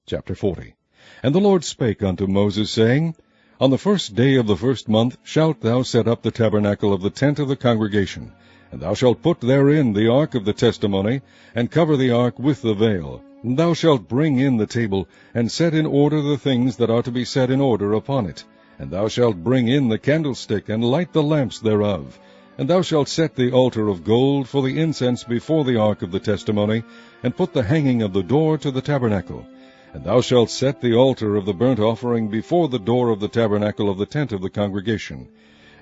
Chapter 40. And the Lord spake unto Moses, saying, On the 1st day of the 1st month shalt thou set up the tabernacle of the tent of the congregation, and thou shalt put therein the ark of the testimony, and cover the ark with the vail. And thou shalt bring in the table, and set in order the things that are to be set in order upon it. And thou shalt bring in the candlestick, and light the lamps thereof. And thou shalt set the altar of gold for the incense before the ark of the testimony, and put the hanging of the door to the tabernacle. And thou shalt set the altar of the burnt offering before the door of the tabernacle of the tent of the congregation.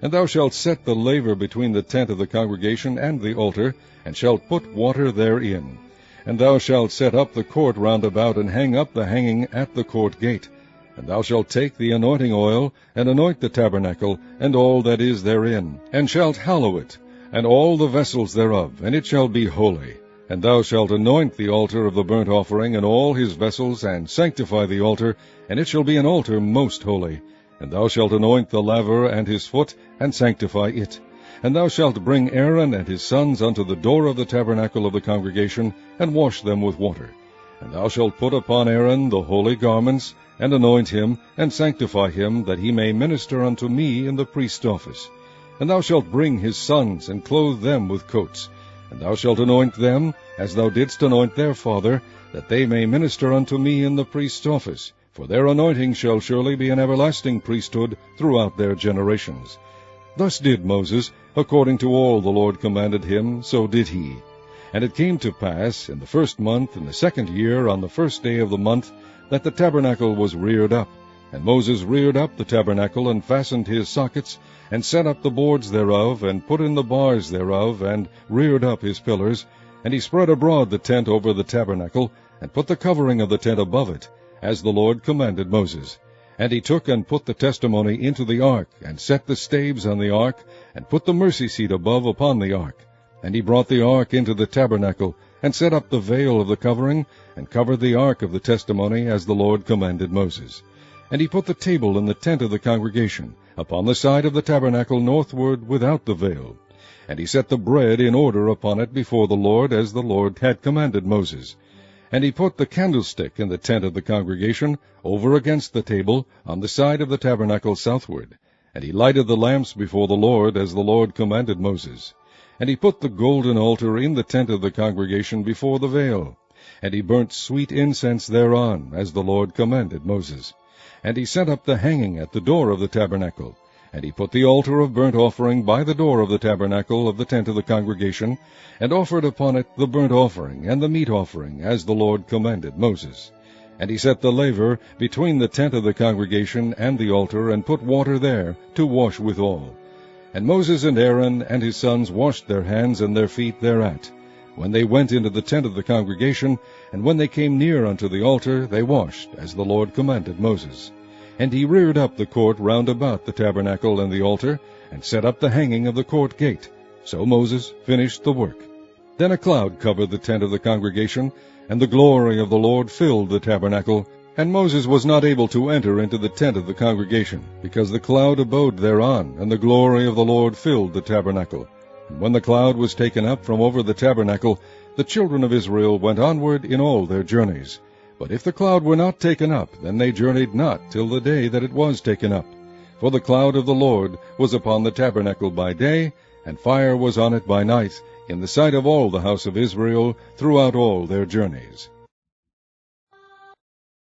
And thou shalt set the laver between the tent of the congregation and the altar, and shalt put water therein. And thou shalt set up the court round about, and hang up the hanging at the court gate. And thou shalt take the anointing oil, and anoint the tabernacle, and all that is therein, and shalt hallow it, and all the vessels thereof, and it shall be holy. And thou shalt anoint the altar of the burnt offering, and all his vessels, and sanctify the altar, and it shall be an altar most holy. And thou shalt anoint the laver and his foot, and sanctify it. And thou shalt bring Aaron and his sons unto the door of the tabernacle of the congregation, and wash them with water. And thou shalt put upon Aaron the holy garments, and anoint him, and sanctify him, that he may minister unto me in the priest's office. And thou shalt bring his sons, and clothe them with coats. And thou shalt anoint them, as thou didst anoint their father, that they may minister unto me in the priest's office. For their anointing shall surely be an everlasting priesthood throughout their generations. Thus did Moses, according to all the Lord commanded him, so did he. And it came to pass, in the 1st month, in the 2nd year, on the 1st day of the month, that the tabernacle was reared up. And Moses reared up the tabernacle, and fastened his sockets, and set up the boards thereof, and put in the bars thereof, and reared up his pillars. And he spread abroad the tent over the tabernacle, and put the covering of the tent above it, as the Lord commanded Moses. And he took and put the testimony into the ark, and set the staves on the ark, and put the mercy seat above upon the ark. And he brought the ark into the tabernacle, and set up the vail of the covering, and covered the ark of the testimony, as the Lord commanded Moses. And he put the table in the tent of the congregation, upon the side of the tabernacle northward without the vail. And he set the bread in order upon it before the Lord, as the Lord had commanded Moses. And he put the candlestick in the tent of the congregation, over against the table, on the side of the tabernacle southward. And he lighted the lamps before the Lord, as the Lord commanded Moses. And he put the golden altar in the tent of the congregation before the vail. And he burnt sweet incense thereon, as the Lord commanded Moses. And he set up the hanging at the door of the tabernacle. And he put the altar of burnt offering by the door of the tabernacle of the tent of the congregation, and offered upon it the burnt offering and the meat offering, as the Lord commanded Moses. And he set the laver between the tent of the congregation and the altar, and put water there to wash withal. And Moses and Aaron and his sons washed their hands and their feet thereat, when they went into the tent of the congregation, and when they came near unto the altar, they washed, as the Lord commanded Moses. And he reared up the court round about the tabernacle and the altar, and set up the hanging of the court gate. So Moses finished the work. Then a cloud covered the tent of the congregation, and the glory of the Lord filled the tabernacle. And Moses was not able to enter into the tent of the congregation, because the cloud abode thereon, and the glory of the Lord filled the tabernacle. And when the cloud was taken up from over the tabernacle, the children of Israel went onward in all their journeys. But if the cloud were not taken up, then they journeyed not till the day that it was taken up. For the cloud of the Lord was upon the tabernacle by day, and fire was on it by night, in the sight of all the house of Israel throughout all their journeys.